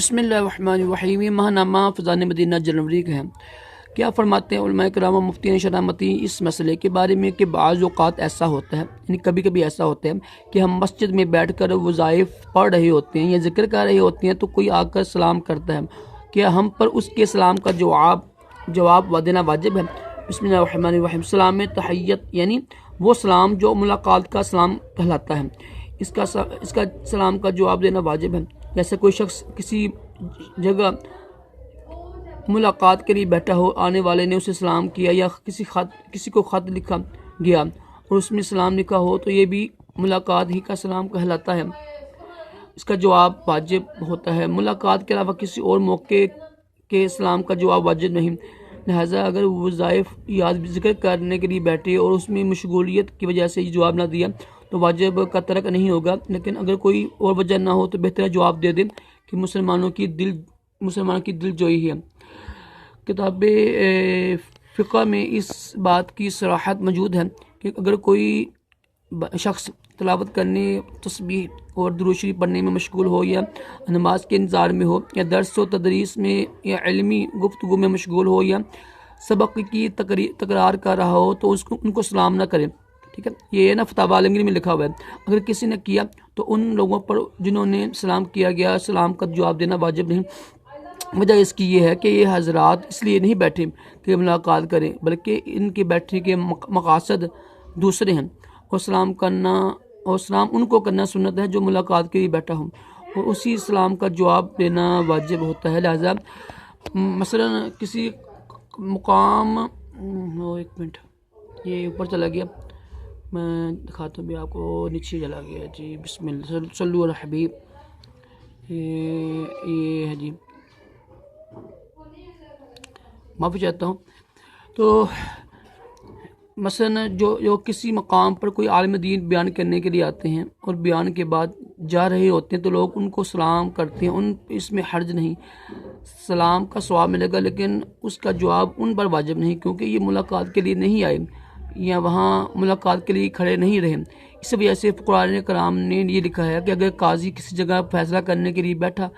بسم اللہ الرحمن الرحیم۔ یہ ماہنامہ فیضان مدینہ جنوری کا ہے۔ کیا فرماتے ہیں علماء کرام و مفتیان شرامتی اس مسئلے کے بارے میں کہ بعض اوقات ایسا ہوتا ہے، یعنی کبھی کبھی ایسا ہوتا ہے کہ ہم مسجد میں بیٹھ کر وظائف پڑھ رہے ہوتے ہیں یا ذکر کر رہے ہوتے ہیں تو کوئی آ کر سلام کرتا ہے، کیا ہم پر اس کے سلام کا جواب دینا واجب ہے؟ بسم اللہ الرحمن الرحیم۔ سلام تحیت یعنی وہ سلام جو ملاقات کا سلام کہلاتا ہے، اس کا سلام کا جواب دینا واجب ہے۔ جیسے کوئی شخص کسی جگہ ملاقات کے لیے بیٹھا ہو، آنے والے نے اسے سلام کیا، یا کسی کو خط لکھا گیا اور اس میں سلام لکھا ہو تو یہ بھی ملاقات ہی کا سلام کہلاتا ہے، اس کا جواب واجب ہوتا ہے۔ ملاقات کے علاوہ کسی اور موقع کے سلام کا جواب واجب نہیں، لہٰذا اگر وظائف یاد ذکر کرنے کے لیے بیٹھے اور اس میں مشغولیت کی وجہ سے جواب نہ دیا تو واجب کا ترک نہیں ہوگا، لیکن اگر کوئی اور وجہ نہ ہو تو بہتر جواب دے دیں کہ مسلمانوں کی دل جوئی ہے۔ کتاب فقہ میں اس بات کی صراحت موجود ہے کہ اگر کوئی شخص تلاوت کرنے، تسبیح اور درود شریف پڑھنے میں مشغول ہو، یا نماز کے انتظار میں ہو، یا درس و تدریس میں یا علمی گفتگو میں مشغول ہو، یا سبق کی تکرار کر رہا ہو تو ان کو سلام نہ کرے۔ ٹھیک ہے، یہ نا فتاوی عالمگیر میں لکھا ہوا ہے۔ اگر کسی نے کیا تو ان لوگوں پر جنہوں نے سلام کیا گیا سلام کا جواب دینا واجب نہیں۔ وجہ اس کی یہ ہے کہ یہ حضرات اس لیے نہیں بیٹھے کہ ملاقات کریں، بلکہ ان کے بیٹھنے کے مقاصد دوسرے ہیں، اور سلام ان کو کرنا سنت ہے جو ملاقات کے لیے بیٹھا ہوں، اور اسی سلام کا جواب دینا واجب ہوتا ہے۔ لہذا مثلا کسی مقام ایک منٹ، یہ اوپر چلا گیا، میں دکھاتا ہوں بھی آپ کو، نیچے چلا گیا جی۔ بسم اللہ صلو علی حبیب، یہ ہے جی، معافی چاہتا ہوں۔ تو مثلا جو کسی مقام پر کوئی عالم دین بیان کرنے کے لیے آتے ہیں اور بیان کے بعد جا رہے ہوتے ہیں تو لوگ ان کو سلام کرتے ہیں، اس میں حرج نہیں، سلام کا ثواب ملے گا، لیکن اس کا جواب ان پر واجب نہیں، کیونکہ یہ ملاقات کے لیے نہیں آئے یا وہاں ملاقات کے لیے کھڑے نہیں رہے۔ اس وجہ سے قرآن کرام نے یہ لکھا ہے کہ اگر قاضی کسی جگہ فیصلہ کرنے کے لیے بیٹھا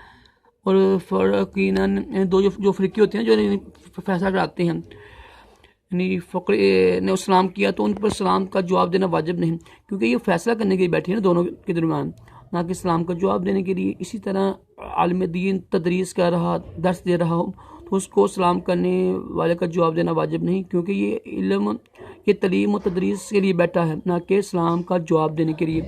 اور فرقیناً جو فرقے ہوتے ہیں جو فیصلہ کراتے ہیں، یعنی فقہ نے سلام کیا تو ان پر سلام کا جواب دینا واجب نہیں، کیونکہ یہ فیصلہ کرنے کے لیے بیٹھے ہیں دونوں کے درمیان، نہ کہ سلام کا جواب دینے کے لیے۔ اسی طرح عالم دین تدریس کر رہا، درس دے رہا ہو تو اس کو سلام کرنے والے کا جواب دینا واجب نہیں، کیونکہ یہ تعلیم و تدریس کے لیے بیٹھا ہے، نہ کہ سلام کا جواب دینے کے لیے۔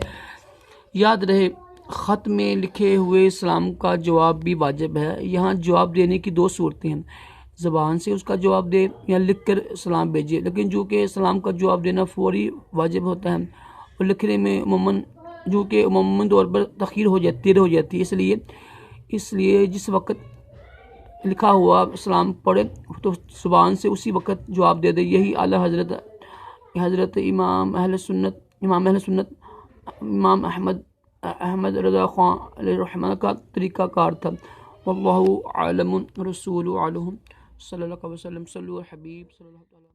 یاد رہے، خط میں لکھے ہوئے سلام کا جواب بھی واجب ہے۔ یہاں جواب دینے کی دو صورتیں ہیں، زبان سے اس کا جواب دے یا لکھ کر سلام بھیجے، لیکن جو کہ سلام کا جواب دینا فوری واجب ہوتا ہے اور لکھنے میں عموماً طور پر تاخیر ہو جاتی ہے، اس لیے جس وقت لکھا ہوا سلام پڑھے تو زبان سے اسی وقت جواب دے دے۔ یہی اعلیٰ حضرت امام اہل سنت امام احمد رضا خان علیہ الرحمہ کا طریقہ کار تھا۔ واللہ عالم رسول علیہ صلی اللہ علیہ وسلم صلو علی حبیب صلی اللہ علیہ وسلم۔